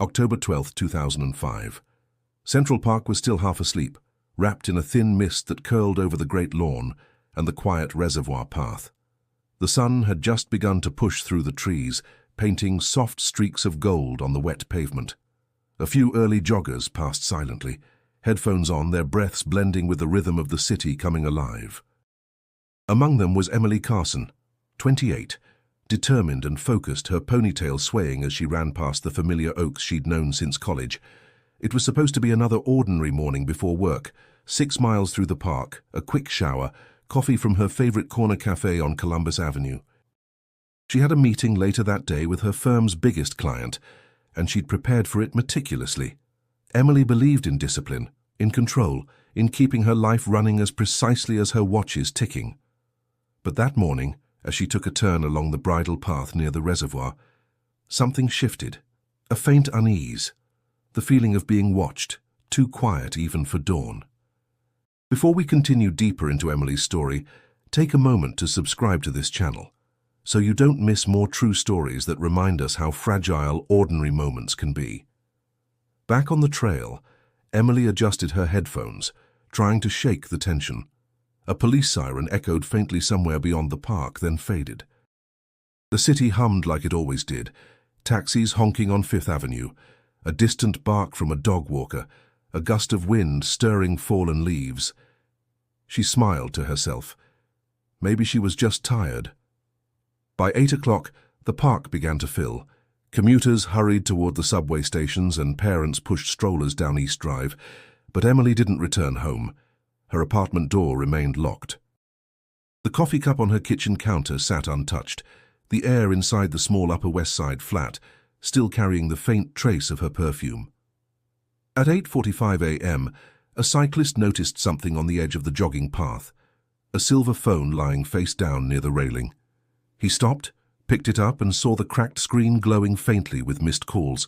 October 12, 2005. Central Park was still half asleep, wrapped in a thin mist that curled over the great lawn and the quiet reservoir path. The sun had just begun to push through the trees, painting soft streaks of gold on the wet pavement. A few early joggers passed silently, headphones on, their breaths blending with the rhythm of the city coming alive. Among them was Emily Carson, 28, determined and focused, her ponytail swaying as she ran past the familiar oaks she'd known since college. It was supposed to be another ordinary morning before work, 6 miles through the park, a quick shower, coffee from her favorite corner cafe on Columbus Avenue. She had a meeting later that day with her firm's biggest client, and she'd prepared for it meticulously. Emily believed in discipline, in control, in keeping her life running as precisely as her watch's ticking. But that morning, as she took a turn along the bridle path near the reservoir, something shifted, a faint unease, the feeling of being watched, too quiet even for dawn. Before we continue deeper into Emily's story, take a moment to subscribe to this channel, so you don't miss more true stories that remind us how fragile ordinary moments can be. Back on the trail, Emily adjusted her headphones, trying to shake the tension. A police siren echoed faintly somewhere beyond the park, then faded. The city hummed like it always did, taxis honking on Fifth Avenue, a distant bark from a dog walker, a gust of wind stirring fallen leaves. She smiled to herself. Maybe she was just tired. By 8 o'clock, the park began to fill. Commuters hurried toward the subway stations and parents pushed strollers down East Drive, but Emily didn't return home. Her apartment door remained locked. The coffee cup on her kitchen counter sat untouched, the air inside the small Upper West Side flat still carrying the faint trace of her perfume. At 8:45 a.m., a cyclist noticed something on the edge of the jogging path, a silver phone lying face down near the railing. He stopped, picked it up, and saw the cracked screen glowing faintly with missed calls.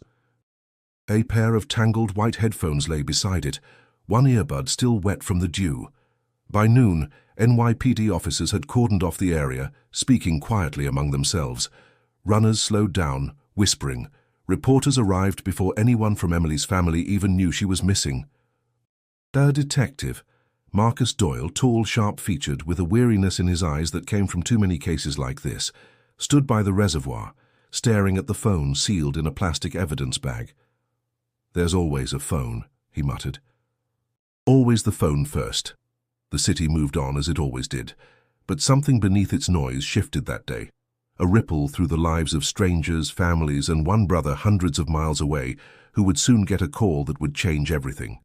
A pair of tangled white headphones lay beside it, one earbud still wet from the dew. By noon, NYPD officers had cordoned off the area, speaking quietly among themselves. Runners slowed down, whispering. Reporters arrived before anyone from Emily's family even knew she was missing. A detective, Marcus Doyle, tall, sharp-featured, with a weariness in his eyes that came from too many cases like this, stood by the reservoir, staring at the phone sealed in a plastic evidence bag. "There's always a phone," he muttered. Always the phone first. The city moved on as it always did, but something beneath its noise shifted that day. A ripple through the lives of strangers, families, and one brother hundreds of miles away who would soon get a call that would change everything.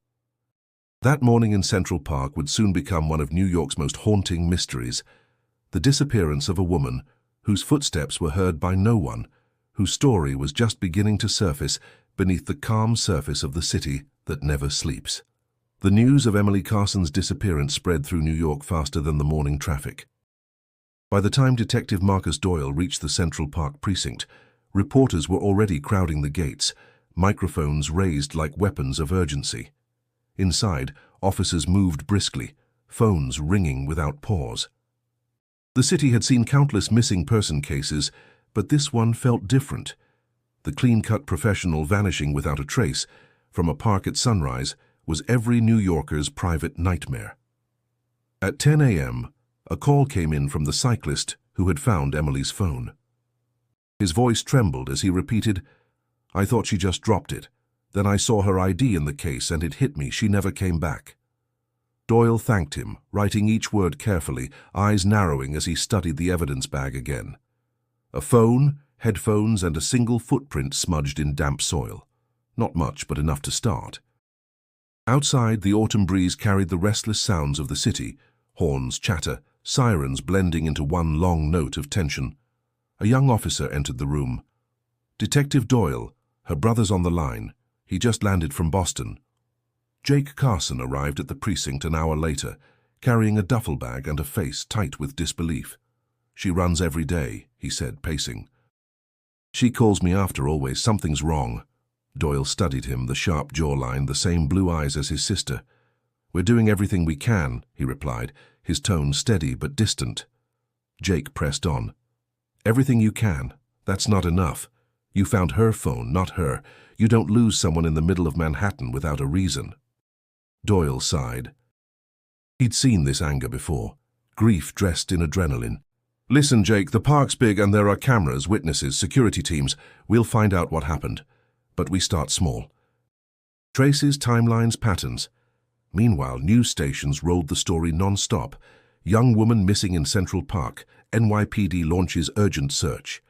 That morning in Central Park would soon become one of New York's most haunting mysteries. The disappearance of a woman whose footsteps were heard by no one, whose story was just beginning to surface beneath the calm surface of the city that never sleeps. The news of Emily Carson's disappearance spread through New York faster than the morning traffic. By the time Detective Marcus Doyle reached the Central Park precinct, reporters were already crowding the gates, microphones raised like weapons of urgency. Inside, officers moved briskly, phones ringing without pause. The city had seen countless missing person cases, but this one felt different. The clean-cut professional vanishing without a trace from a park at sunrise was every New Yorker's private nightmare. At 10 a.m., a call came in from the cyclist who had found Emily's phone. His voice trembled as he repeated, "I thought she just dropped it. Then I saw her ID in the case and it hit me. She never came back." Doyle thanked him, writing each word carefully, eyes narrowing as he studied the evidence bag again. A phone, headphones, and a single footprint smudged in damp soil. Not much, but enough to start. Outside, the autumn breeze carried the restless sounds of the city, horns, chatter, sirens blending into one long note of tension. A young officer entered the room. "Detective Doyle, her brother's on the line. He just landed from Boston." Jake Carson arrived at the precinct an hour later, carrying a duffel bag and a face tight with disbelief. "She runs every day," he said, pacing. "She calls me after always. Something's wrong." Doyle studied him, the sharp jawline, the same blue eyes as his sister. "We're doing everything we can," he replied, his tone steady but distant. Jake pressed on. "Everything you can. That's not enough. You found her phone, not her. You don't lose someone in the middle of Manhattan without a reason. Doyle sighed. He'd seen this anger before, grief dressed in adrenaline. Listen, Jake, the park's big and there are cameras, witnesses, security teams. We'll find out what happened. But we start small. Traces, timelines, patterns. Meanwhile, news stations rolled the story non-stop. Young woman missing in Central Park. NYPD launches urgent search.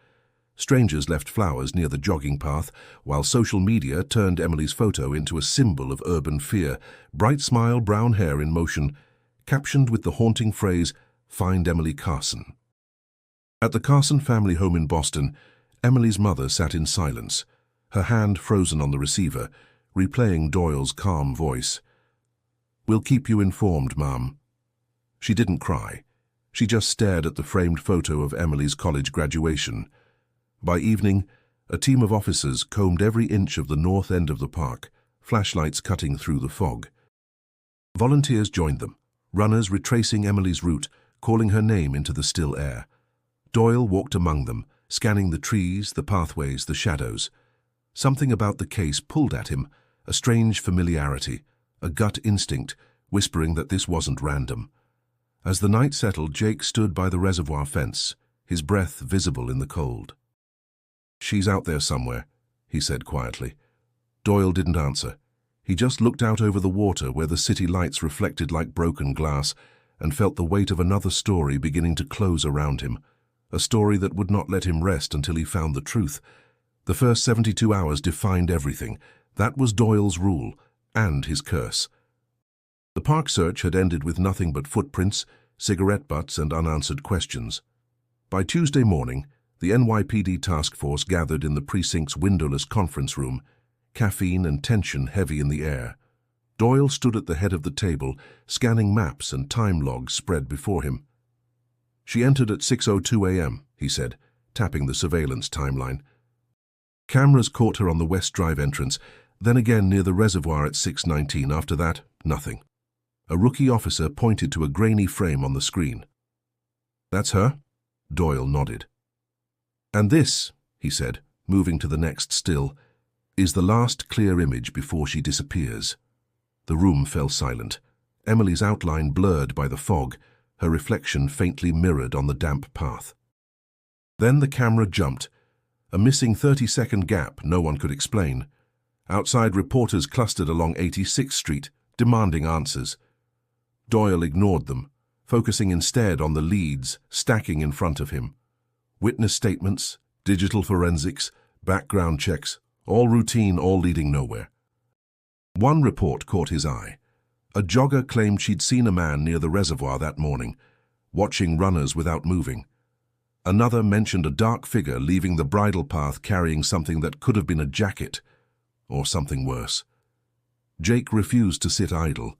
Strangers left flowers near the jogging path, while social media turned Emily's photo into a symbol of urban fear. Bright smile, brown hair in motion, captioned with the haunting phrase, "Find Emily Carson." At the Carson family home in Boston, Emily's mother sat in silence, her hand frozen on the receiver, replaying Doyle's calm voice. "We'll keep you informed, Mom." She didn't cry. She just stared at the framed photo of Emily's college graduation. By evening, a team of officers combed every inch of the north end of the park, flashlights cutting through the fog. Volunteers joined them, runners retracing Emily's route, calling her name into the still air. Doyle walked among them, scanning the trees, the pathways, the shadows. Something about the case pulled at him, a strange familiarity, a gut instinct, whispering that this wasn't random. As the night settled, Jake stood by the reservoir fence, his breath visible in the cold. "She's out there somewhere," he said quietly. Doyle didn't answer. He just looked out over the water where the city lights reflected like broken glass and felt the weight of another story beginning to close around him, a story that would not let him rest until he found the truth. The first 72 hours defined everything. That was Doyle's rule, and his curse. The park search had ended with nothing but footprints, cigarette butts, and unanswered questions. By Tuesday morning, the NYPD task force gathered in the precinct's windowless conference room, caffeine and tension heavy in the air. Doyle stood at the head of the table, scanning maps and time logs spread before him. "She entered at 6:02 a.m., he said, tapping the surveillance timeline. Cameras caught her on the West Drive entrance, then again near the reservoir at 6:19. After that, nothing. A rookie officer pointed to a grainy frame on the screen. "That's her?" Doyle nodded. "And this," he said, moving to the next still, "is the last clear image before she disappears." The room fell silent, Emily's outline blurred by the fog, her reflection faintly mirrored on the damp path. Then the camera jumped, a missing 30-second gap no one could explain. Outside, reporters clustered along 86th Street, demanding answers. Doyle ignored them, focusing instead on the leads stacking in front of him. Witness statements, digital forensics, background checks, all routine, all leading nowhere. One report caught his eye. A jogger claimed she'd seen a man near the reservoir that morning, watching runners without moving. Another mentioned a dark figure leaving the bridle path carrying something that could have been a jacket, or something worse. Jake refused to sit idle.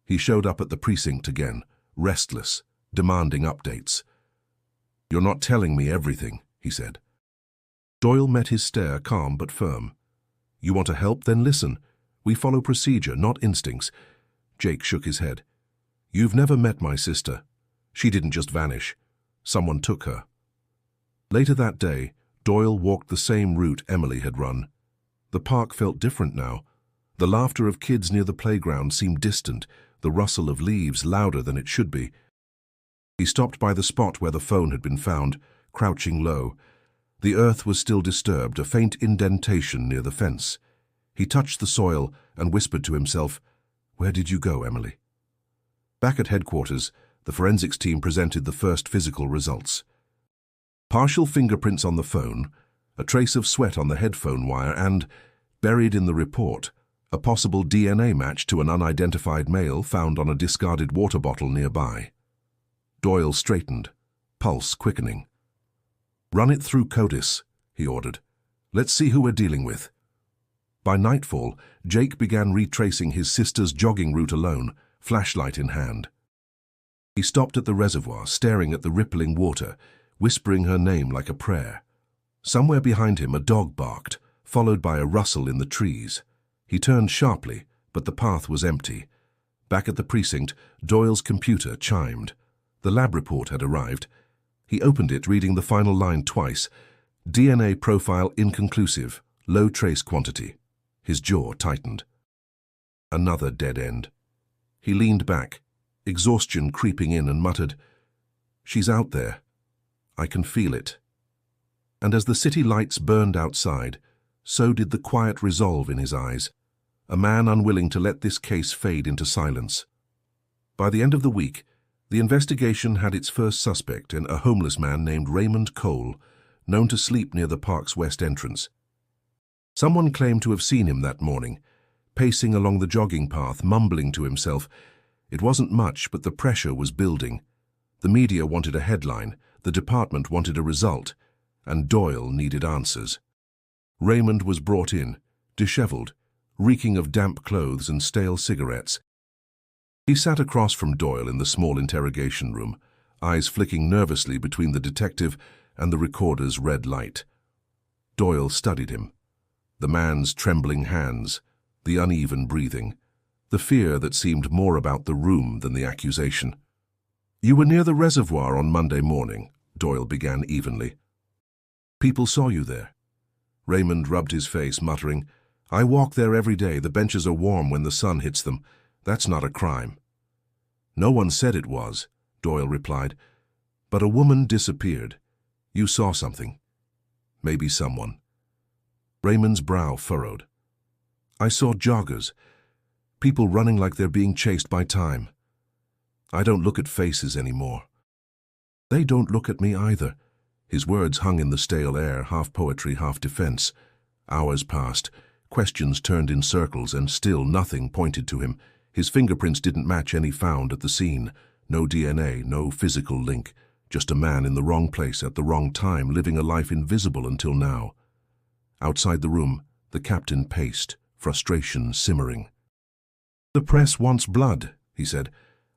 He showed up at the precinct again, restless, demanding updates. "You're not telling me everything," he said. Doyle met his stare, calm but firm. "You want to help? Then listen. We follow procedure, not instincts." Jake shook his head. "You've never met my sister. She didn't just vanish. Someone took her." Later that day, Doyle walked the same route Emily had run. The park felt different now. The laughter of kids near the playground seemed distant, the rustle of leaves louder than it should be. He stopped by the spot where the phone had been found, crouching low. The earth was still disturbed, a faint indentation near the fence. He touched the soil and whispered to himself, "Where did you go, Emily?" Back at headquarters, the forensics team presented the first physical results. Partial fingerprints on the phone, a trace of sweat on the headphone wire, and, buried in the report, a possible DNA match to an unidentified male found on a discarded water bottle nearby. Doyle straightened, pulse quickening. "Run it through CODIS," he ordered. "Let's see who we're dealing with." By nightfall, Jake began retracing his sister's jogging route alone, flashlight in hand. He stopped at the reservoir, staring at the rippling water, whispering her name like a prayer. Somewhere behind him, a dog barked, followed by a rustle in the trees. He turned sharply, but the path was empty. Back at the precinct, Doyle's computer chimed. The lab report had arrived. He opened it, reading the final line twice. DNA profile inconclusive, low trace quantity. His jaw tightened. Another dead end. He leaned back, exhaustion creeping in, and muttered, "She's out there. I can feel it." And as the city lights burned outside, so did the quiet resolve in his eyes, a man unwilling to let this case fade into silence. By the end of the week, the investigation had its first suspect in a homeless man named Raymond Cole, known to sleep near the park's west entrance. Someone claimed to have seen him that morning, pacing along the jogging path, mumbling to himself. It wasn't much, but the pressure was building. The media wanted a headline, the department wanted a result, and Doyle needed answers. Raymond was brought in, disheveled, reeking of damp clothes and stale cigarettes. He sat across from Doyle in the small interrogation room, eyes flicking nervously between the detective and the recorder's red light. Doyle studied him. The man's trembling hands, the uneven breathing, the fear that seemed more about the room than the accusation. "You were near the reservoir on Monday morning," Doyle began evenly. "People saw you there." Raymond rubbed his face, muttering, "I walk there every day. The benches are warm when the sun hits them. That's not a crime." "No one said it was," Doyle replied. "But a woman disappeared. You saw something. Maybe someone." Raymond's brow furrowed. "I saw joggers. People running like they're being chased by time. I don't look at faces anymore." "They don't look at me either." His words hung in the stale air, half poetry, half defense. Hours passed. Questions turned in circles, and still nothing pointed to him. His fingerprints didn't match any found at the scene. No DNA, no physical link. Just a man in the wrong place at the wrong time, living a life invisible until now. Outside the room, the captain paced, frustration simmering. "The press wants blood," he said.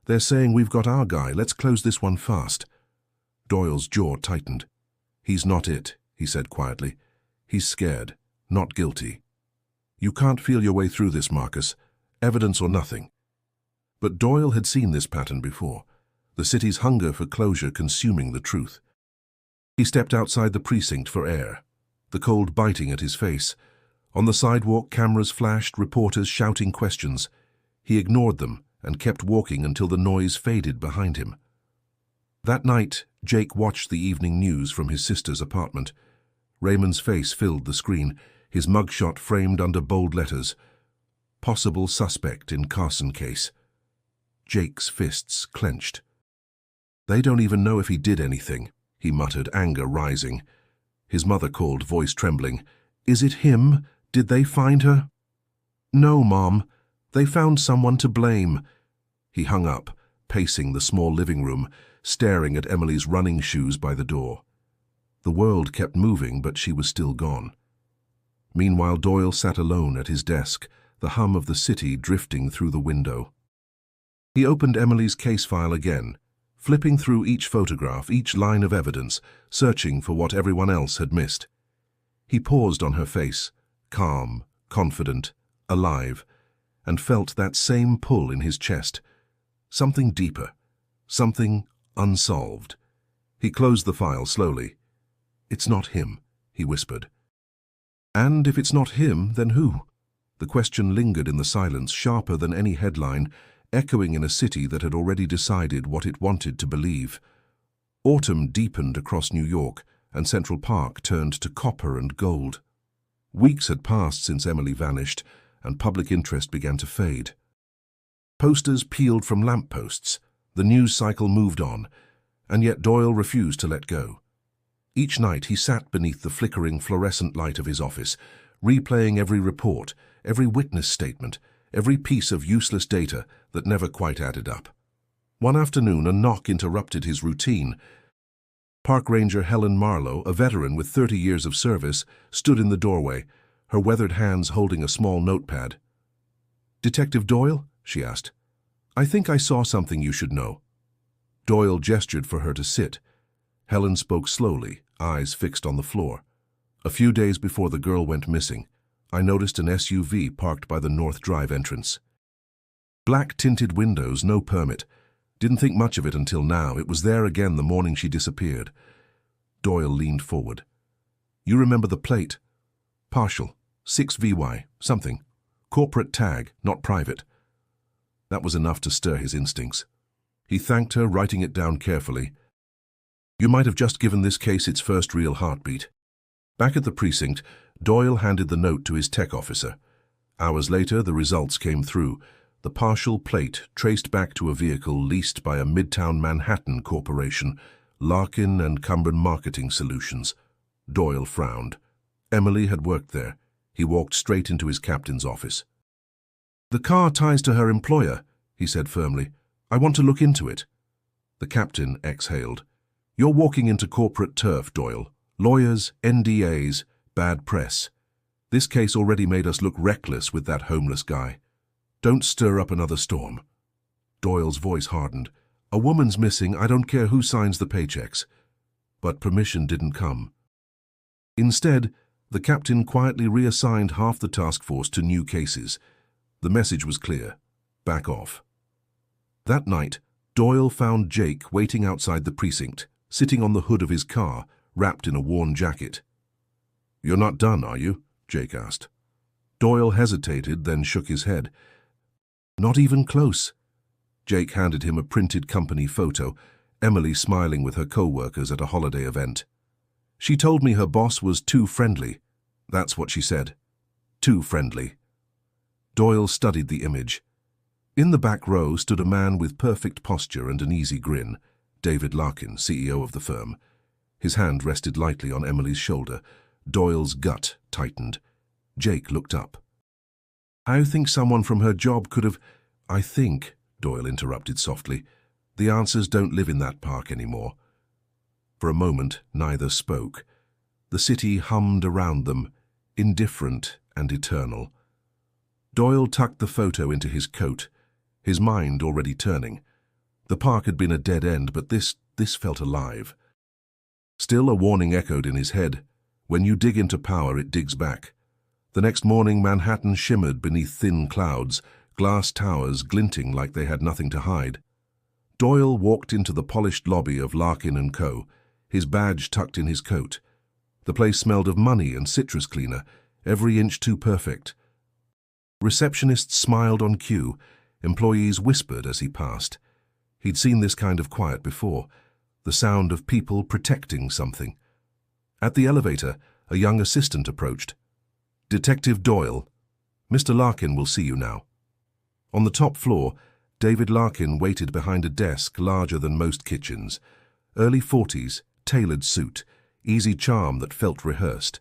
"They're saying we've got our guy. Let's close this one fast." Doyle's jaw tightened. "He's not it," he said quietly. "He's scared, not guilty. You can't feel your way through this, Marcus. Evidence or nothing." But Doyle had seen this pattern before, the city's hunger for closure consuming the truth. He stepped outside the precinct for air, the cold biting at his face. On the sidewalk, cameras flashed, reporters shouting questions. He ignored them and kept walking until the noise faded behind him. That night, Jake watched the evening news from his sister's apartment. Raymond's face filled the screen, his mugshot framed under bold letters. "Possible suspect in Carson case." Jake's fists clenched. "They don't even know if he did anything," he muttered, anger rising. His mother called, voice trembling. "Is it him? Did they find her?" "No, Mom. They found someone to blame." He hung up, pacing the small living room, staring at Emily's running shoes by the door. The world kept moving, but she was still gone. Meanwhile, Doyle sat alone at his desk, the hum of the city drifting through the window. He opened Emily's case file again, flipping through each photograph, each line of evidence, searching for what everyone else had missed. He paused on her face, calm, confident, alive, and felt that same pull in his chest. Something deeper, something unsolved. He closed the file slowly. "It's not him," he whispered. "And if it's not him, then who?" The question lingered in the silence, sharper than any headline, echoing in a city that had already decided what it wanted to believe. Autumn deepened across New York, and Central Park turned to copper and gold. Weeks had passed since Emily vanished, and public interest began to fade. Posters peeled from lampposts. The news cycle moved on, and yet Doyle refused to let go. Each night he sat beneath the flickering fluorescent light of his office, replaying every report, every witness statement, every piece of useless data that never quite added up. One afternoon, a knock interrupted his routine. Park Ranger Helen Marlowe, a veteran with 30 years of service, stood in the doorway, her weathered hands holding a small notepad. "Detective Doyle?" she asked. "I think I saw something you should know." Doyle gestured for her to sit. Helen spoke slowly, eyes fixed on the floor. "A few days before the girl went missing, I noticed an SUV parked by the North Drive entrance. Black-tinted windows, no permit. Didn't think much of it until now. It was there again the morning she disappeared." Doyle leaned forward. You remember the plate? Partial, 6VY, something. Corporate tag, not private. That was enough to stir his instincts. He thanked her, writing it down carefully. You might have just given this case its first real heartbeat. Back at the precinct, Doyle handed the note to his tech officer. Hours later, the results came through. The partial plate traced back to a vehicle leased by a Midtown Manhattan corporation, Larkin and Cumberland Marketing Solutions. Doyle frowned. Emily had worked there. He walked straight into his captain's office. The car ties to her employer, he said firmly. I want to look into it. The captain exhaled. You're walking into corporate turf, Doyle. Lawyers, NDAs, bad press. This case already made us look reckless with that homeless guy. Don't stir up another storm. Doyle's voice hardened. A woman's missing, I don't care who signs the paychecks. But permission didn't come. Instead, the captain quietly reassigned half the task force to new cases. The message was clear. Back off. That night, Doyle found Jake waiting outside the precinct, sitting on the hood of his car, wrapped in a worn jacket. You're not done, are you? Jake asked. Doyle hesitated, then shook his head. Not even close. Jake handed him a printed company photo, Emily smiling with her co-workers at a holiday event. She told me her boss was too friendly. That's what she said. Too friendly. Doyle studied the image. In the back row stood a man with perfect posture and an easy grin, David Larkin, CEO of the firm. His hand rested lightly on Emily's shoulder. Doyle's gut tightened. Jake looked up. I think someone from her job could have... I think, Doyle interrupted softly, the answers don't live in that park anymore. For a moment, neither spoke. The city hummed around them, indifferent and eternal. Doyle tucked the photo into his coat, his mind already turning. The park had been a dead end, but this felt alive. Still, a warning echoed in his head. When you dig into power, it digs back. The next morning, Manhattan shimmered beneath thin clouds, glass towers glinting like they had nothing to hide. Doyle walked into the polished lobby of Larkin & Co., his badge tucked in his coat. The place smelled of money and citrus cleaner, every inch too perfect. Receptionists smiled on cue. Employees whispered as he passed. He'd seen this kind of quiet before, the sound of people protecting something. At the elevator, a young assistant approached. Detective Doyle. Mr. Larkin will see you now. On the top floor, David Larkin waited behind a desk larger than most kitchens. Early 40s, tailored suit, easy charm that felt rehearsed.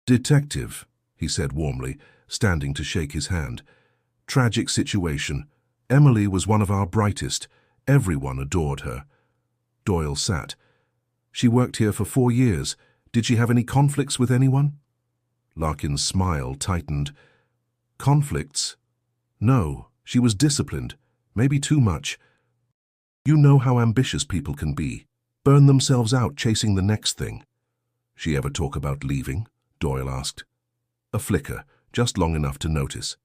Detective, he said warmly, standing to shake his hand. Tragic situation. Emily was one of our brightest. Everyone adored her. Doyle sat. She worked here for 4 years. Did she have any conflicts with anyone? Larkin's smile tightened. Conflicts? No, she was disciplined. Maybe too much. You know how ambitious people can be. Burn themselves out chasing the next thing. She ever talk about leaving? Doyle asked. A flicker, just long enough to notice.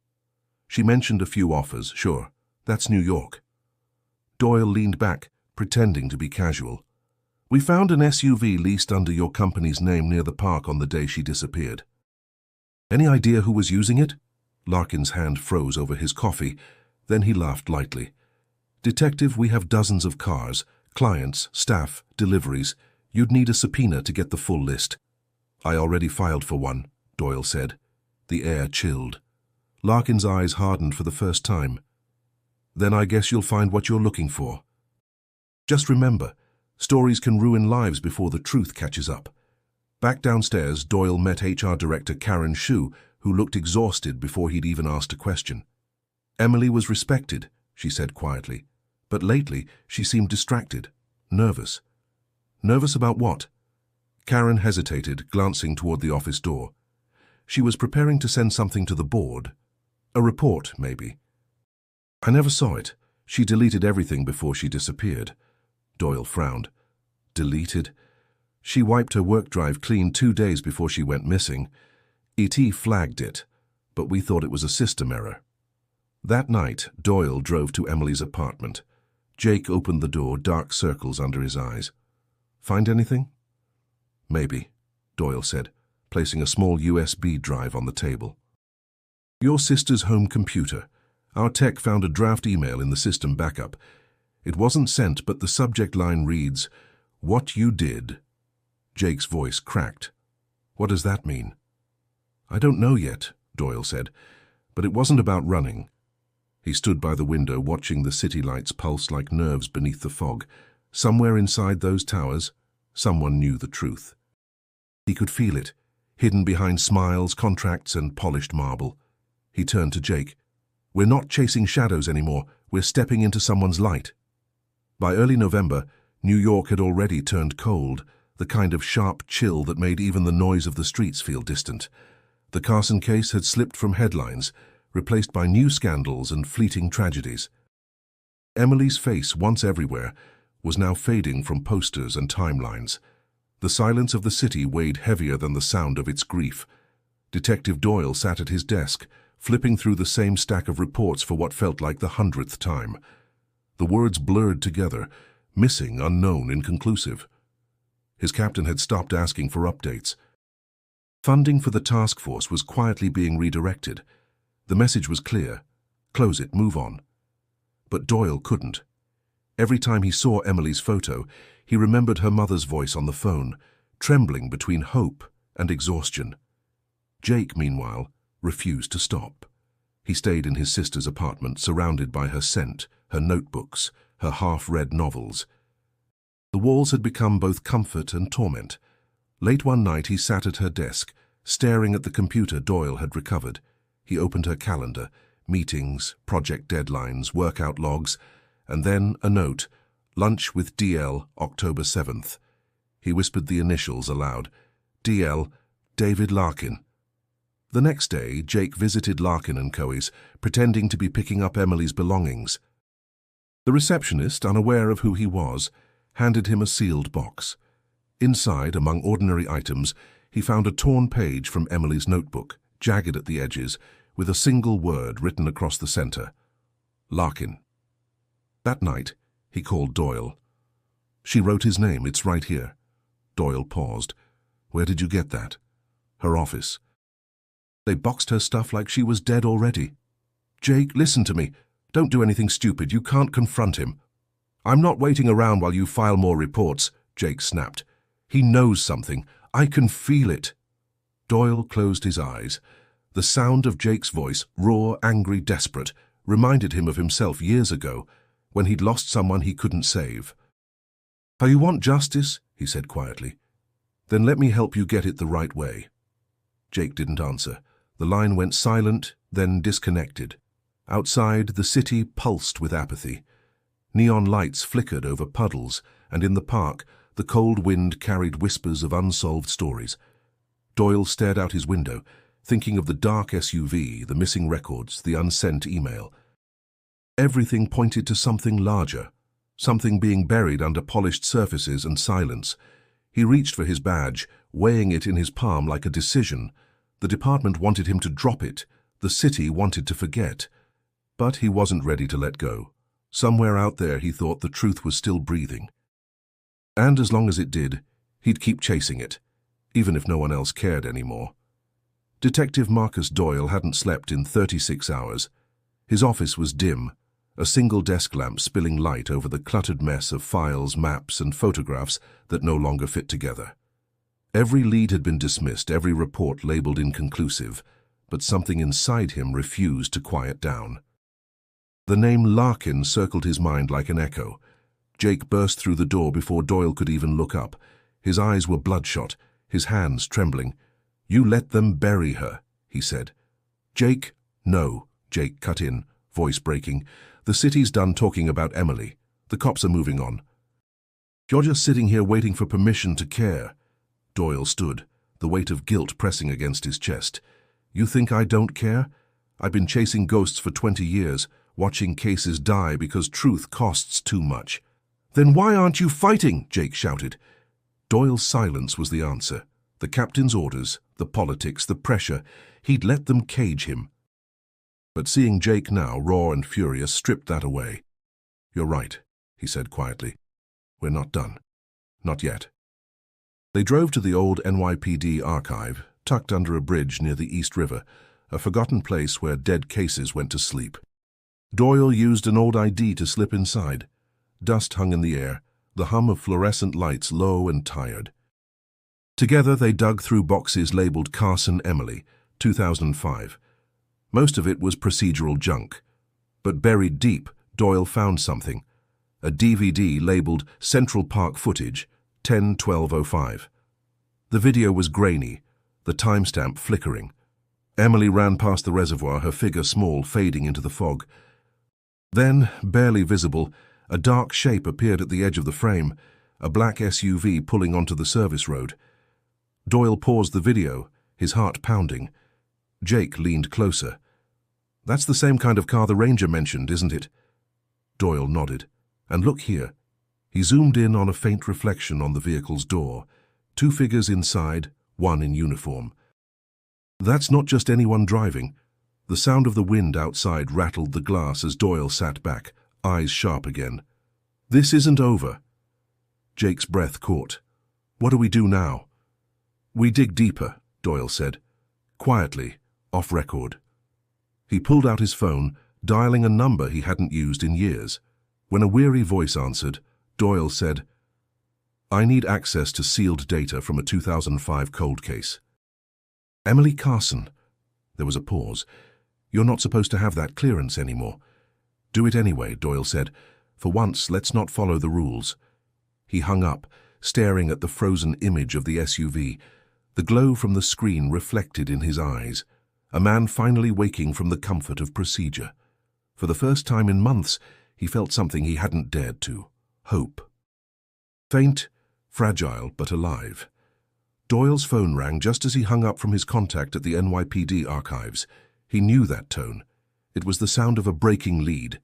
She mentioned a few offers, sure. That's New York. Doyle leaned back, pretending to be casual. We found an SUV leased under your company's name near the park on the day she disappeared. Any idea who was using it? Larkin's hand froze over his coffee. Then he laughed lightly. Detective, we have dozens of cars, clients, staff, deliveries. You'd need a subpoena to get the full list. I already filed for one, Doyle said. The air chilled. Larkin's eyes hardened for the first time. Then I guess you'll find what you're looking for. Just remember, stories can ruin lives before the truth catches up. Back downstairs, Doyle met HR Director Karen Shu, who looked exhausted before he'd even asked a question. Emily was respected, she said quietly, but lately she seemed distracted, nervous. Nervous about what? Karen hesitated, glancing toward the office door. She was preparing to send something to the board. A report, maybe. I never saw it. She deleted everything before she disappeared. Doyle frowned. Deleted? She wiped her work drive clean 2 days before she went missing. ET flagged it, but we thought it was a system error. That night, Doyle drove to Emily's apartment. Jake opened the door, dark circles under his eyes. Find anything? Maybe. Doyle said, placing a small USB drive on the table. Your sister's home computer. Our tech found a draft email in the system backup. It wasn't sent, but the subject line reads, "What you did." Jake's voice cracked. What does that mean? I don't know yet, Doyle said, but it wasn't about running. He stood by the window watching the city lights pulse like nerves beneath the fog. Somewhere inside those towers, someone knew the truth. He could feel it, hidden behind smiles, contracts, and polished marble. He turned to Jake. We're not chasing shadows anymore. We're stepping into someone's light. By early November, New York had already turned cold, the kind of sharp chill that made even the noise of the streets feel distant. The Carson case had slipped from headlines, replaced by new scandals and fleeting tragedies. Emily's face, once everywhere, was now fading from posters and timelines. The silence of the city weighed heavier than the sound of its grief. Detective Doyle sat at his desk, flipping through the same stack of reports for what felt like the 100th time. The words blurred together, missing, unknown, inconclusive. His captain had stopped asking for updates. Funding for the task force was quietly being redirected. The message was clear. Close it, move on. But Doyle couldn't. Every time he saw Emily's photo, he remembered her mother's voice on the phone, trembling between hope and exhaustion. Jake, meanwhile, refused to stop. He stayed in his sister's apartment, surrounded by her scent, her notebooks, her half-read novels. The walls had become both comfort and torment. Late one night he sat at her desk, staring at the computer Doyle had recovered. He opened her calendar, meetings, project deadlines, workout logs, and then a note, lunch with DL, October 7th. He whispered the initials aloud. DL, David Larkin. The next day, Jake visited Larkin & Co.'s, pretending to be picking up Emily's belongings. The receptionist, unaware of who he was, handed him a sealed box. Inside, among ordinary items, he found a torn page from Emily's notebook, jagged at the edges, with a single word written across the center. Larkin. That night, he called Doyle. She wrote his name, it's right here. Doyle paused. Where did you get that? Her office. They boxed her stuff like she was dead already. Jake, listen to me. Don't do anything stupid. You can't confront him. I'm not waiting around while you file more reports, Jake snapped. He knows something. I can feel it. Doyle closed his eyes. The sound of Jake's voice, raw, angry, desperate, reminded him of himself years ago, when he'd lost someone he couldn't save. So you want justice? He said quietly. Then let me help you get it the right way. Jake didn't answer. The line went silent, then disconnected. Outside, the city pulsed with apathy. Neon lights flickered over puddles, and in the park, the cold wind carried whispers of unsolved stories. Doyle stared out his window, thinking of the dark SUV, the missing records, the unsent email. Everything pointed to something larger, something being buried under polished surfaces and silence. He reached for his badge, weighing it in his palm like a decision. The department wanted him to drop it. The city wanted to forget. But he wasn't ready to let go. Somewhere out there, he thought, the truth was still breathing. And as long as it did, he'd keep chasing it, even if no one else cared anymore. Detective Marcus Doyle hadn't slept in 36 hours. His office was dim, a single desk lamp spilling light over the cluttered mess of files, maps, and photographs that no longer fit together. Every lead had been dismissed, every report labeled inconclusive, but something inside him refused to quiet down. The name Larkin circled his mind like an echo. Jake burst through the door before Doyle could even look up. His eyes were bloodshot, his hands trembling. You let them bury her, he said. Jake, no, Jake cut in, voice breaking. The city's done talking about Emily. The cops are moving on. You're just sitting here waiting for permission to care. Doyle stood, the weight of guilt pressing against his chest. You think I don't care? I've been chasing ghosts for 20 years, watching cases die because truth costs too much. Then why aren't you fighting? Jake shouted. Doyle's silence was the answer. The captain's orders, the politics, the pressure, he'd let them cage him. But seeing Jake now, raw and furious, stripped that away. You're right, he said quietly. We're not done. Not yet. They drove to the old NYPD archive, tucked under a bridge near the East River, a forgotten place where dead cases went to sleep. Doyle used an old ID to slip inside. Dust hung in the air, the hum of fluorescent lights low and tired. Together they dug through boxes labeled Carson Emily, 2005. Most of it was procedural junk. But buried deep, Doyle found something. A DVD labeled Central Park Footage, 10/12/05. The video was grainy, the timestamp flickering. Emily ran past the reservoir, her figure small, fading into the fog. Then, barely visible, a dark shape appeared at the edge of the frame, a black SUV pulling onto the service road. Doyle paused the video, his heart pounding. Jake leaned closer. "That's the same kind of car the ranger mentioned, isn't it?" Doyle nodded. "And look here." He zoomed in on a faint reflection on the vehicle's door. Two figures inside, one in uniform. "That's not just anyone driving." The sound of the wind outside rattled the glass as Doyle sat back, eyes sharp again. "This isn't over." Jake's breath caught. "What do we do now?" "We dig deeper," Doyle said. Quietly, off record. He pulled out his phone, dialing a number he hadn't used in years. When a weary voice answered, Doyle said, "I need access to sealed data from a 2005 cold case." "Emily Carson." There was a pause. "You're not supposed to have that clearance anymore." "Do it anyway," Doyle said. "For once, let's not follow the rules." He hung up, staring at the frozen image of the SUV. The glow from the screen reflected in his eyes. A man finally waking from the comfort of procedure. For the first time in months, he felt something he hadn't dared to. Hope. Faint, fragile, but alive. Doyle's phone rang just as he hung up from his contact at the NYPD archives. He knew that tone. It was the sound of a breaking lead.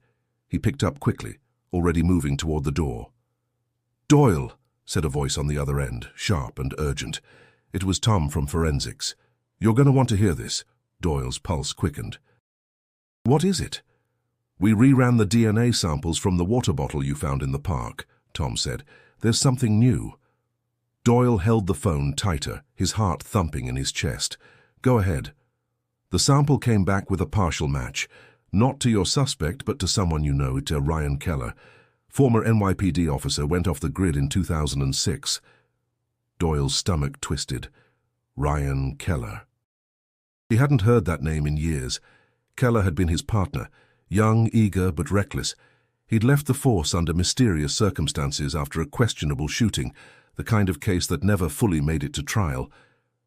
He picked up quickly, already moving toward the door. "Doyle," said a voice on the other end, sharp and urgent. It was Tom from Forensics. "You're going to want to hear this." Doyle's pulse quickened. "What is it?" "We reran the DNA samples from the water bottle you found in the park," Tom said. "There's something new." Doyle held the phone tighter, his heart thumping in his chest. "Go ahead." The sample came back with a partial match. Not to your suspect, but to someone you know, to Ryan Keller. Former NYPD officer, went off the grid in 2006. Doyle's stomach twisted. Ryan Keller. He hadn't heard that name in years. Keller had been his partner, young, eager, but reckless. He'd left the force under mysterious circumstances after a questionable shooting, the kind of case that never fully made it to trial.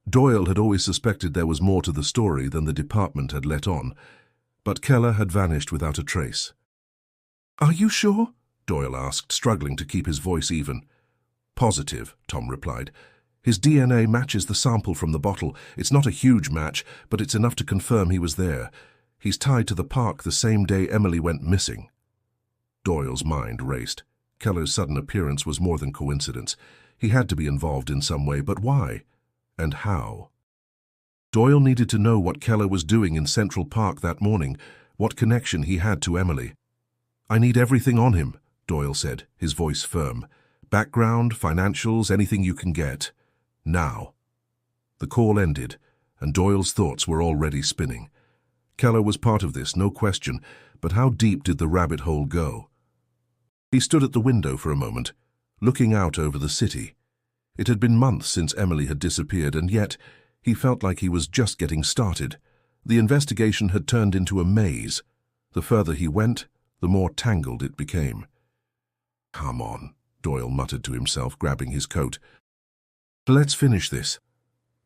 Doyle had always suspected there was more to the story than the department had let on, but Keller had vanished without a trace. "Are you sure?" Doyle asked, struggling to keep his voice even. "Positive," Tom replied. "His DNA matches the sample from the bottle. It's not a huge match, but it's enough to confirm he was there. He's tied to the park the same day Emily went missing." Doyle's mind raced. Keller's sudden appearance was more than coincidence. He had to be involved in some way, but why? And how? Doyle needed to know what Keller was doing in Central Park that morning, what connection he had to Emily. "I need everything on him," Doyle said, his voice firm. "Background, financials, anything you can get. Now." The call ended, and Doyle's thoughts were already spinning. Keller was part of this, no question, but how deep did the rabbit hole go? He stood at the window for a moment, looking out over the city. It had been months since Emily had disappeared, and yet he felt like he was just getting started. The investigation had turned into a maze. The further he went, the more tangled it became. "Come on," Doyle muttered to himself, grabbing his coat. "Let's finish this."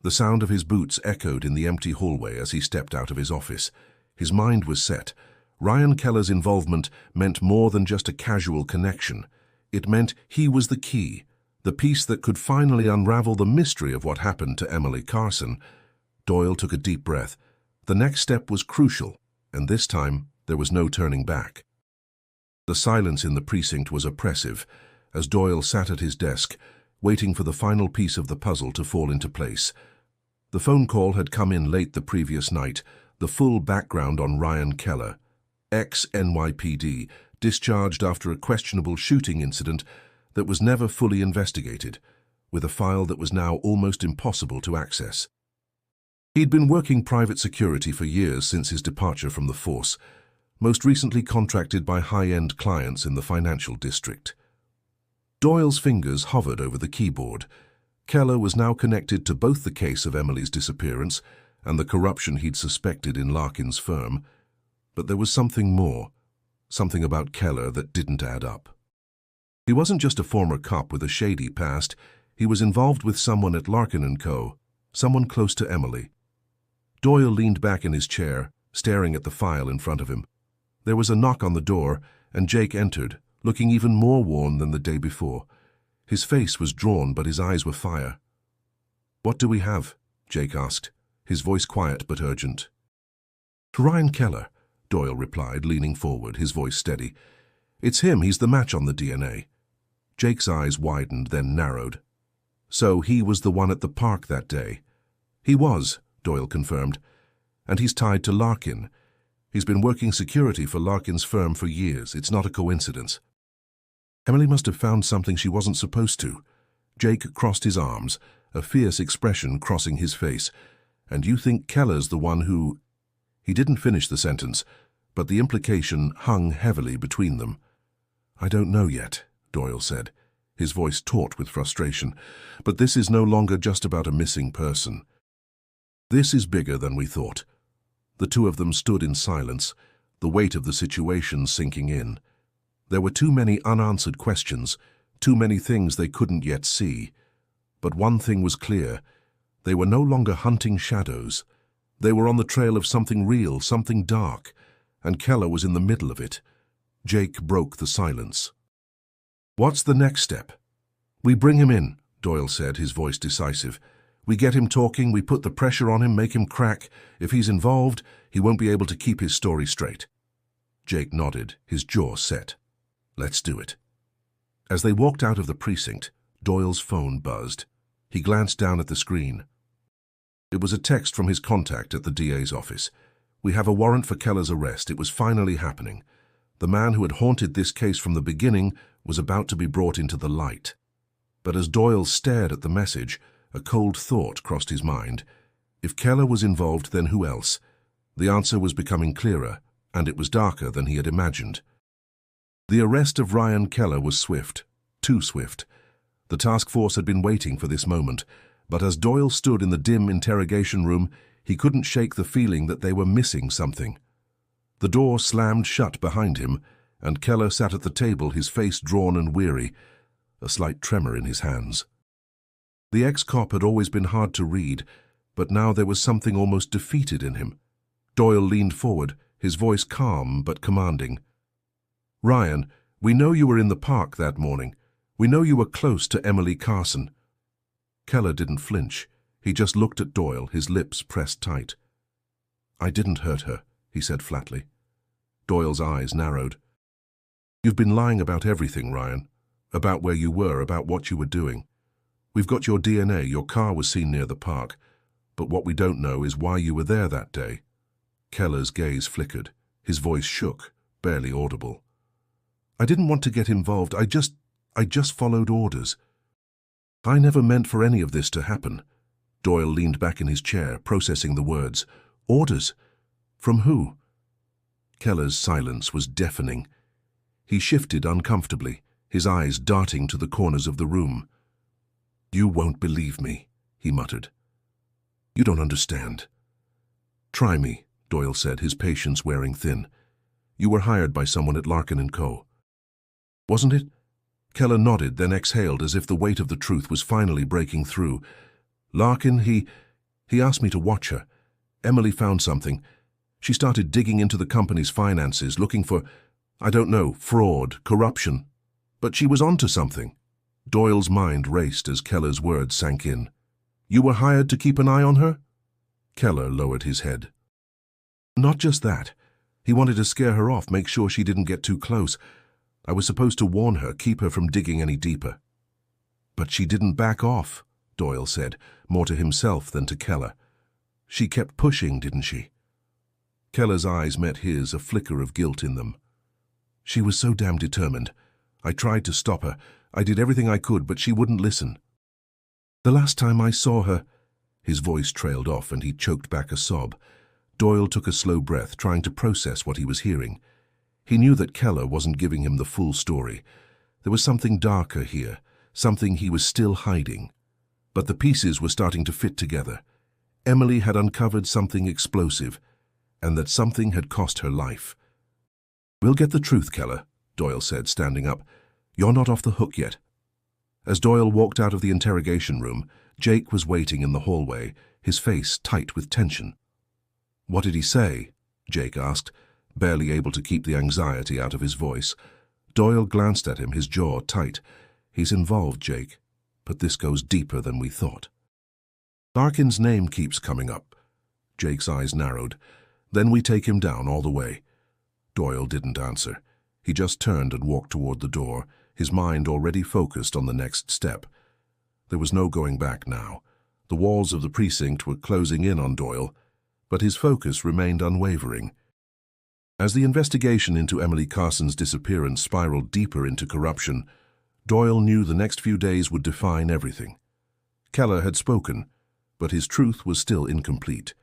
The sound of his boots echoed in the empty hallway as he stepped out of his office. His mind was set. Ryan Keller's involvement meant more than just a casual connection. It meant he was the key, the piece that could finally unravel the mystery of what happened to Emily Carson. Doyle took a deep breath. The next step was crucial, and this time there was no turning back. The silence in the precinct was oppressive, as Doyle sat at his desk, waiting for the final piece of the puzzle to fall into place. The phone call had come in late the previous night, the full background on Ryan Keller, ex-NYPD, discharged after a questionable shooting incident that was never fully investigated. with a file that was now almost impossible to access. He'd been working private security for years since his departure from the force, most recently contracted by high-end clients in the financial district. Doyle's fingers hovered over the keyboard. Keller was now connected to both the case of Emily's disappearance and the corruption he'd suspected in Larkin's firm, but there was something more, something about Keller that didn't add up. He wasn't just a former cop with a shady past, he was involved with someone at Larkin & Co., someone close to Emily. Doyle leaned back in his chair, staring at the file in front of him. There was a knock on the door, and Jake entered, looking even more worn than the day before. His face was drawn, but his eyes were fire. "What do we have?" Jake asked, his voice quiet but urgent. "Ryan Keller," Doyle replied, leaning forward, his voice steady. "It's him, he's the match on the DNA." Jake's eyes widened, then narrowed. "So he was the one at the park that day?" "He was," Doyle confirmed. "And he's tied to Larkin. He's been working security for Larkin's firm for years. It's not a coincidence." Emily must have found something she wasn't supposed to. Jake crossed his arms, a fierce expression crossing his face. "And you think Keller's the one who—" He didn't finish the sentence, but the implication hung heavily between them. "I don't know yet," Doyle said, his voice taut with frustration. "But this is no longer just about a missing person. This is bigger than we thought." The two of them stood in silence, the weight of the situation sinking in. There were too many unanswered questions, too many things they couldn't yet see. But one thing was clear. They were no longer hunting shadows. They were on the trail of something real, something dark, and Keller was in the middle of it. Jake broke the silence. "What's the next step?" "We bring him in," Doyle said, his voice decisive. "We get him talking, we put the pressure on him, make him crack. If he's involved, he won't be able to keep his story straight." Jake nodded, his jaw set. "Let's do it." As they walked out of the precinct, Doyle's phone buzzed. He glanced down at the screen. It was a text from his contact at the DA's office. "We have a warrant for Keller's arrest. It was finally happening. The man who had haunted this case from the beginning was about to be brought into the light." But as Doyle stared at the message, a cold thought crossed his mind. If Keller was involved, then who else? The answer was becoming clearer, and it was darker than he had imagined. The arrest of Ryan Keller was swift, too swift. The task force had been waiting for this moment, but as Doyle stood in the dim interrogation room, he couldn't shake the feeling that they were missing something. The door slammed shut behind him, and Keller sat at the table, his face drawn and weary, a slight tremor in his hands. The ex-cop had always been hard to read, but now there was something almost defeated in him. Doyle leaned forward, his voice calm but commanding. "Ryan, we know you were in the park that morning. We know you were close to Emily Carson." Keller didn't flinch. He just looked at Doyle, his lips pressed tight. "I didn't hurt her," he said flatly. Doyle's eyes narrowed. "You've been lying about everything, Ryan. About where you were, about what you were doing. We've got your DNA, your car was seen near the park. But what we don't know is why you were there that day." Keller's gaze flickered. His voice shook, barely audible. "I didn't want to get involved. I just followed orders. I never meant for any of this to happen." Doyle leaned back in his chair, processing the words. "Orders? From who?" Keller's silence was deafening. He shifted uncomfortably, his eyes darting to the corners of the room. "You won't believe me," he muttered. "You don't understand." "Try me," Doyle said, his patience wearing thin. "You were hired by someone at Larkin & Co. Wasn't it?" Keller nodded, then exhaled as if the weight of the truth was finally breaking through. "Larkin, he asked me to watch her. Emily found something. She started digging into the company's finances, looking for, I don't know, fraud, corruption. But she was onto something." Doyle's mind raced as Keller's words sank in. "You were hired to keep an eye on her?" Keller lowered his head. "Not just that. He wanted to scare her off, make sure she didn't get too close. I was supposed to warn her, keep her from digging any deeper." "But she didn't back off," Doyle said, more to himself than to Keller. "She kept pushing, didn't she?" Keller's eyes met his, a flicker of guilt in them. "She was so damn determined. I tried to stop her. I did everything I could, but she wouldn't listen." The last time I saw her—" His voice trailed off and he choked back a sob. Doyle took a slow breath, trying to process what he was hearing. He knew that Keller wasn't giving him the full story. There was something darker here, something he was still hiding. But the pieces were starting to fit together. Emily had uncovered something explosive, and that something had cost her life. "We'll get the truth, Keller," Doyle said, standing up. "You're not off the hook yet." As Doyle walked out of the interrogation room, Jake was waiting in the hallway, his face tight with tension. "What did he say?" Jake asked, barely able to keep the anxiety out of his voice. Doyle glanced at him, his jaw tight. "He's involved, Jake, but this goes deeper than we thought." "Larkin's name keeps coming up." Jake's eyes narrowed. "Then we take him down all the way." Doyle didn't answer. He just turned and walked toward the door, his mind already focused on the next step. There was no going back now. The walls of the precinct were closing in on Doyle, but his focus remained unwavering. As the investigation into Emily Carson's disappearance spiraled deeper into corruption, Doyle knew the next few days would define everything. Keller had spoken, but his truth was still incomplete,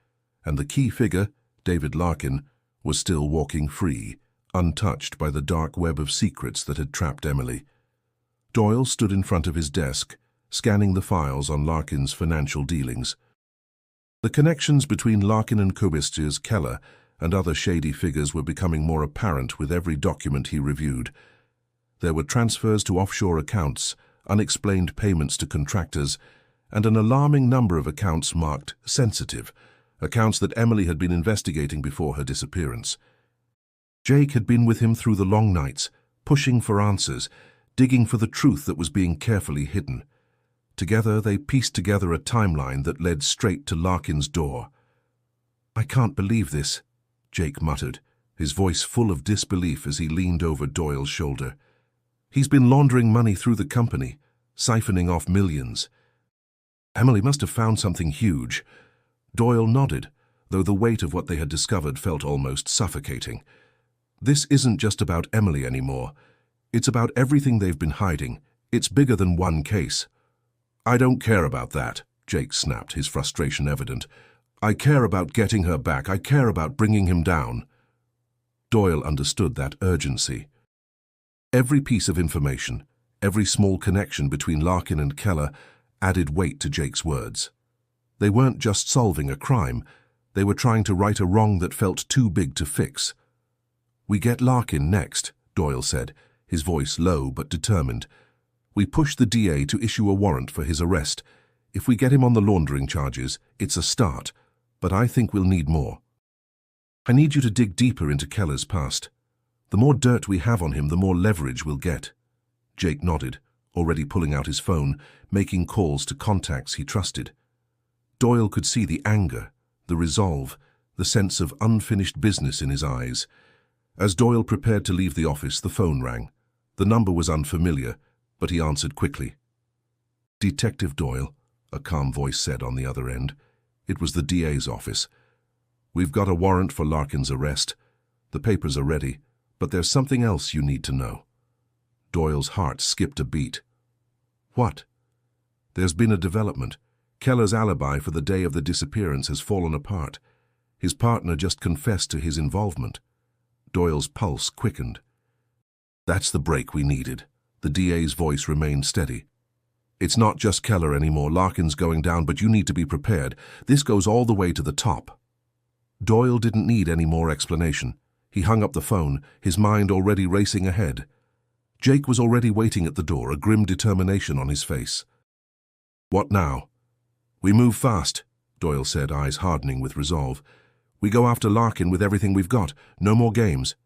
and the key figure, David Larkin, was still walking free, untouched by the dark web of secrets that had trapped Emily. Doyle stood in front of his desk, scanning the files on Larkin's financial dealings. The connections between Larkin and Kobister's, Keller, and other shady figures were becoming more apparent with every document he reviewed. There were transfers to offshore accounts, unexplained payments to contractors, and an alarming number of accounts marked sensitive, accounts that Emily had been investigating before her disappearance. Jake had been with him through the long nights, pushing for answers, digging for the truth that was being carefully hidden. Together they pieced together a timeline that led straight to Larkin's door. "I can't believe this," Jake muttered, his voice full of disbelief as he leaned over Doyle's shoulder. "He's been laundering money through the company, siphoning off millions. Emily must have found something huge." Doyle nodded, though the weight of what they had discovered felt almost suffocating. "This isn't just about Emily anymore. It's about everything they've been hiding. It's bigger than one case." "I don't care about that," Jake snapped, his frustration evident. "I care about getting her back. I care about bringing him down." Doyle understood that urgency. Every piece of information, every small connection between Larkin and Keller added weight to Jake's words. They weren't just solving a crime, they were trying to right a wrong that felt too big to fix. "We get Larkin next," Doyle said, his voice low but determined. "We push the DA to issue a warrant for his arrest. If we get him on the laundering charges, it's a start, but I think we'll need more. I need you to dig deeper into Keller's past. The more dirt we have on him, the more leverage we'll get." Jake nodded, already pulling out his phone, making calls to contacts he trusted. Doyle could see the anger, the resolve, the sense of unfinished business in his eyes. As Doyle prepared to leave the office, the phone rang. The number was unfamiliar, but he answered quickly. "Detective Doyle," a calm voice said on the other end. It was the DA's office. "We've got a warrant for Larkin's arrest. The papers are ready, but there's something else you need to know." Doyle's heart skipped a beat. "What?" "There's been a development. Keller's alibi for the day of the disappearance has fallen apart. His partner just confessed to his involvement." Doyle's pulse quickened. "That's the break we needed." The DA's voice remained steady. "It's not just Keller anymore. Larkin's going down, but you need to be prepared. This goes all the way to the top." Doyle didn't need any more explanation. He hung up the phone, his mind already racing ahead. Jake was already waiting at the door, a grim determination on his face. "What now?" "We move fast," Doyle said, eyes hardening with resolve. "We go after Larkin with everything we've got. No more games."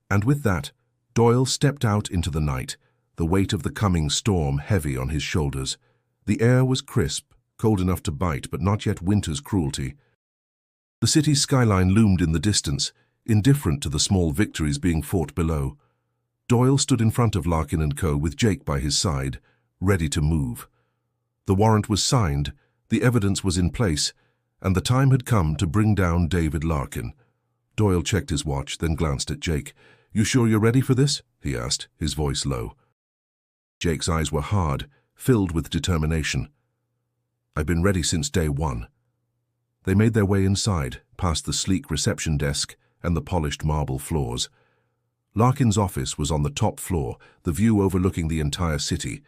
And with that, Doyle stepped out into the night, the weight of the coming storm heavy on his shoulders. The air was crisp, cold enough to bite, but not yet winter's cruelty. The city's skyline loomed in the distance, indifferent to the small victories being fought below. Doyle stood in front of Larkin and Co. with Jake by his side, ready to move. The warrant was signed, the evidence was in place, and the time had come to bring down David Larkin. Doyle checked his watch, then glanced at Jake. "You sure you're ready for this?" he asked, his voice low. Jake's eyes were hard, filled with determination. I've been ready since day one. They made their way inside, past the sleek reception desk and the polished marble floors. Larkin's office was on the top floor, the view overlooking the entire city.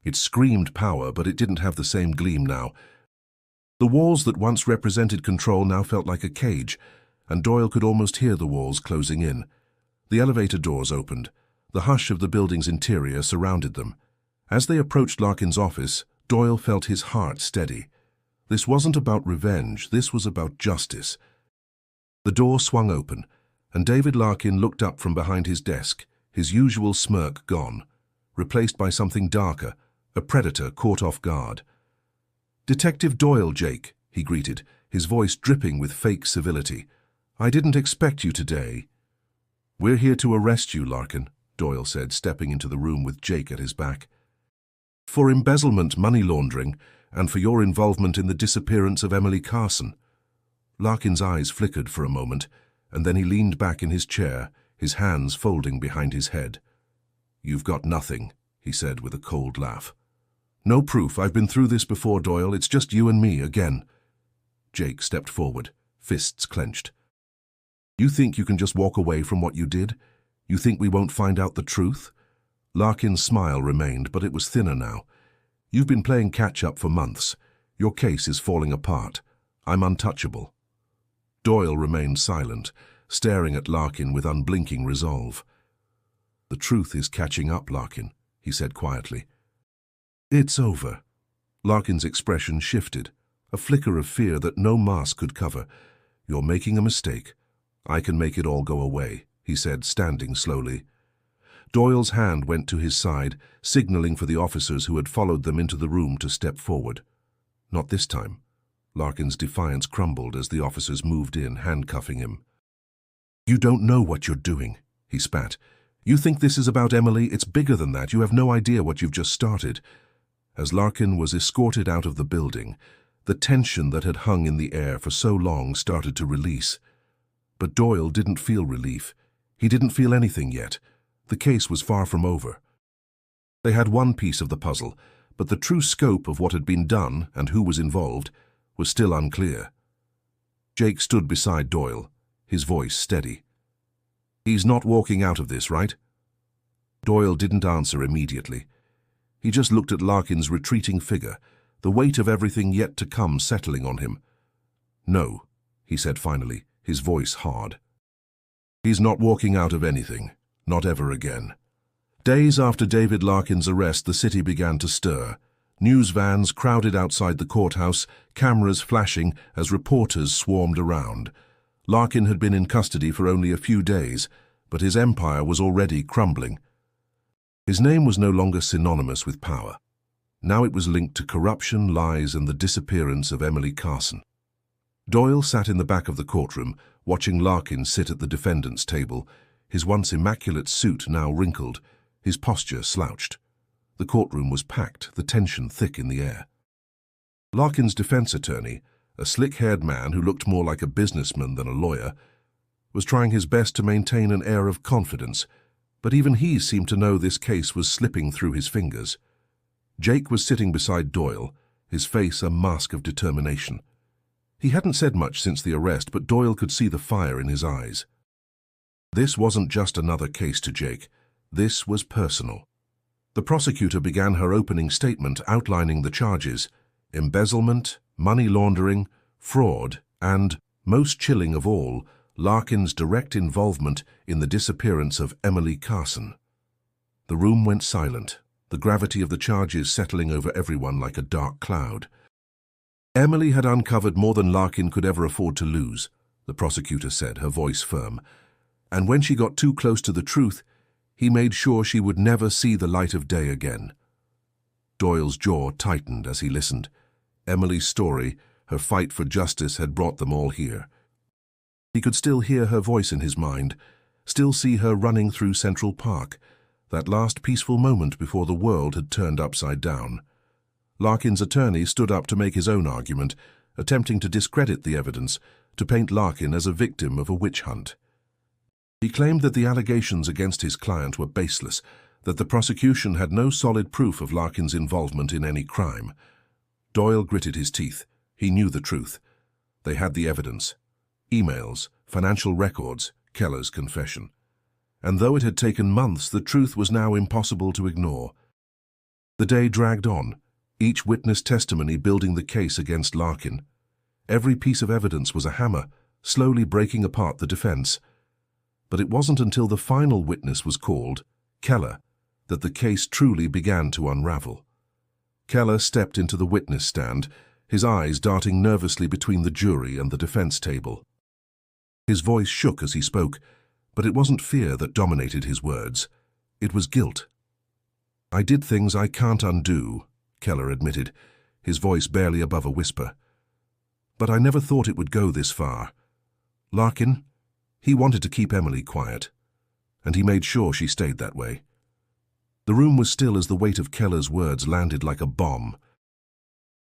It screamed power, but it didn't have the same gleam now. The walls that once represented control now felt like a cage, and Doyle could almost hear the walls closing in. The elevator doors opened. The hush of the building's interior surrounded them. As they approached Larkin's office, Doyle felt his heart steady. This wasn't about revenge, this was about justice. The door swung open, and David Larkin looked up from behind his desk, his usual smirk gone, replaced by something darker, a predator caught off guard. "Detective Doyle, Jake," he greeted, his voice dripping with fake civility. "I didn't expect you today." "We're here to arrest you, Larkin," Doyle said, stepping into the room with Jake at his back. "For embezzlement, money laundering, and for your involvement in the disappearance of Emily Carson." Larkin's eyes flickered for a moment, and then he leaned back in his chair, his hands folding behind his head. "You've got nothing," he said with a cold laugh. "No proof. I've been through this before, Doyle. It's just you and me again." Jake stepped forward, fists clenched. "You think you can just walk away from what you did? You think we won't find out the truth?" Larkin's smile remained, but it was thinner now. "You've been playing catch-up for months. Your case is falling apart. I'm untouchable." Doyle remained silent, staring at Larkin with unblinking resolve. "The truth is catching up, Larkin," he said quietly. "It's over." Larkin's expression shifted, a flicker of fear that no mask could cover. "You're making a mistake. I can make it all go away," he said, standing slowly. Doyle's hand went to his side, signaling for the officers who had followed them into the room to step forward. Not this time. Larkin's defiance crumbled as the officers moved in, handcuffing him. "You don't know what you're doing," he spat. "You think this is about Emily? It's bigger than that. You have no idea what you've just started." As Larkin was escorted out of the building, the tension that had hung in the air for so long started to release. But Doyle didn't feel relief. He didn't feel anything yet. The case was far from over. They had one piece of the puzzle, but the true scope of what had been done and who was involved was still unclear. Jake stood beside Doyle, his voice steady. "He's not walking out of this, right?" Doyle didn't answer immediately. He just looked at Larkin's retreating figure, the weight of everything yet to come settling on him. "No," he said finally, his voice hard. "He's not walking out of anything. Not ever again." Days after David Larkin's arrest, the city began to stir. News vans crowded outside the courthouse, cameras flashing as reporters swarmed around. Larkin had been in custody for only a few days, but his empire was already crumbling. His name was no longer synonymous with power. Now it was linked to corruption, lies, and the disappearance of Emily Carson. Doyle sat in the back of the courtroom, watching Larkin sit at the defendant's table, his once immaculate suit now wrinkled, his posture slouched. The courtroom was packed, the tension thick in the air. Larkin's defense attorney, a slick-haired man who looked more like a businessman than a lawyer, was trying his best to maintain an air of confidence, but even he seemed to know this case was slipping through his fingers. Jake was sitting beside Doyle, his face a mask of determination. He hadn't said much since the arrest, but Doyle could see the fire in his eyes. This wasn't just another case to Jake. This was personal. The prosecutor began her opening statement outlining the charges: embezzlement, money laundering, fraud, and, most chilling of all, Larkin's direct involvement in the disappearance of Emily Carson. The room went silent, the gravity of the charges settling over everyone like a dark cloud. "Emily had uncovered more than Larkin could ever afford to lose," the prosecutor said, her voice firm. "And when she got too close to the truth, he made sure she would never see the light of day again." Doyle's jaw tightened as he listened. Emily's story, her fight for justice, had brought them all here. He could still hear her voice in his mind, still see her running through Central Park, that last peaceful moment before the world had turned upside down. Larkin's attorney stood up to make his own argument, attempting to discredit the evidence, to paint Larkin as a victim of a witch hunt. He claimed that the allegations against his client were baseless, that the prosecution had no solid proof of Larkin's involvement in any crime. Doyle gritted his teeth. He knew the truth. They had the evidence. Emails, financial records, Keller's confession. And though it had taken months, the truth was now impossible to ignore. The day dragged on, each witness testimony building the case against Larkin. Every piece of evidence was a hammer, slowly breaking apart the defense. But it wasn't until the final witness was called, Keller, that the case truly began to unravel. Keller stepped into the witness stand, his eyes darting nervously between the jury and the defense table. His voice shook as he spoke, but it wasn't fear that dominated his words. It was guilt. "I did things I can't undo," Keller admitted, his voice barely above a whisper. "But I never thought it would go this far. Larkin, he wanted to keep Emily quiet, and he made sure she stayed that way." The room was still as the weight of Keller's words landed like a bomb.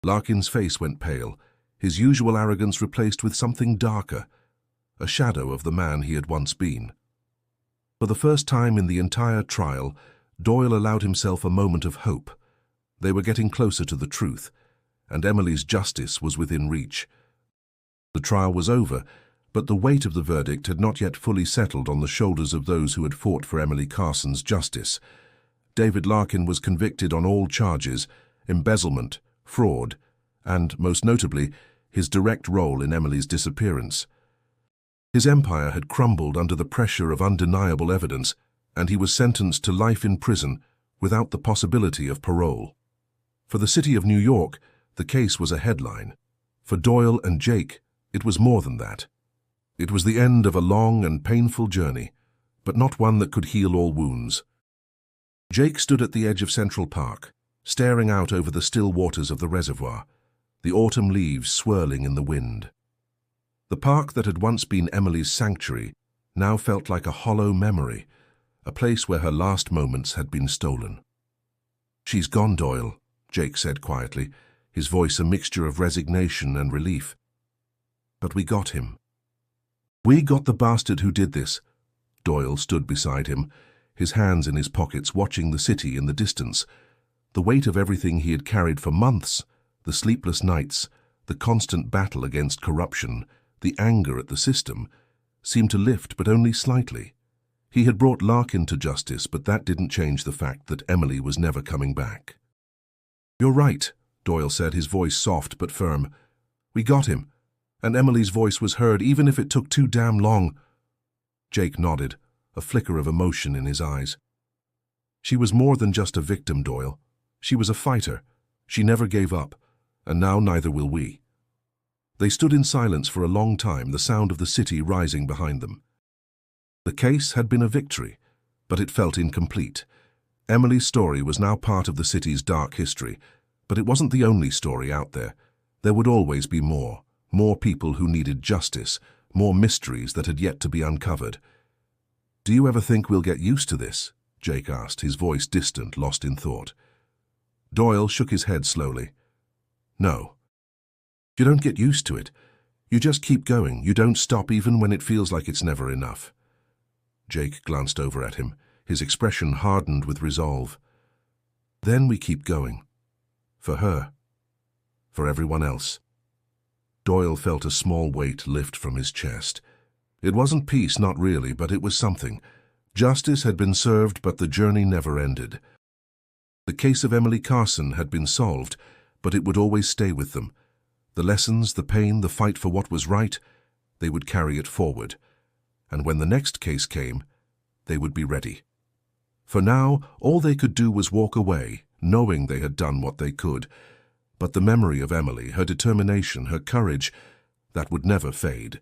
Larkin's face went pale, his usual arrogance replaced with something darker, a shadow of the man he had once been. For the first time in the entire trial, Doyle allowed himself a moment of hope. They were getting closer to the truth, and Emily's justice was within reach. The trial was over, but the weight of the verdict had not yet fully settled on the shoulders of those who had fought for Emily Carson's justice. David Larkin was convicted on all charges: embezzlement, fraud, and, most notably, his direct role in Emily's disappearance. His empire had crumbled under the pressure of undeniable evidence, and he was sentenced to life in prison without the possibility of parole. For the city of New York, the case was a headline. For Doyle and Jake, it was more than that. It was the end of a long and painful journey, but not one that could heal all wounds. Jake stood at the edge of Central Park, staring out over the still waters of the reservoir, the autumn leaves swirling in the wind. The park that had once been Emily's sanctuary now felt like a hollow memory, a place where her last moments had been stolen. "She's gone, Doyle," Jake said quietly, his voice a mixture of resignation and relief. "But we got him. We got the bastard who did this." Doyle stood beside him, his hands in his pockets, watching the city in the distance. The weight of everything he had carried for months, the sleepless nights, the constant battle against corruption, the anger at the system, seemed to lift, but only slightly. He had brought Larkin to justice, but that didn't change the fact that Emily was never coming back. "You're right," Doyle said, his voice soft but firm. "We got him, and Emily's voice was heard, even if it took too damn long." Jake nodded, a flicker of emotion in his eyes. "She was more than just a victim, Doyle. She was a fighter. She never gave up, and now neither will we." They stood in silence for a long time, the sound of the city rising behind them. The case had been a victory, but it felt incomplete. Emily's story was now part of the city's dark history, but it wasn't the only story out there. There would always be more people who needed justice, more mysteries that had yet to be uncovered. "Do you ever think we'll get used to this?" Jake asked, his voice distant, lost in thought. Doyle shook his head slowly. "No. You don't get used to it. You just keep going. You don't stop even when it feels like it's never enough." Jake glanced over at him, his expression hardened with resolve. "Then we keep going. For her. For everyone else." Doyle felt a small weight lift from his chest. It wasn't peace, not really, but it was something. Justice had been served, but the journey never ended. The case of Emily Carson had been solved, but it would always stay with them. The lessons, the pain, the fight for what was right, they would carry it forward. And when the next case came, they would be ready. For now, all they could do was walk away, knowing they had done what they could. But the memory of Emily, her determination, her courage, that would never fade.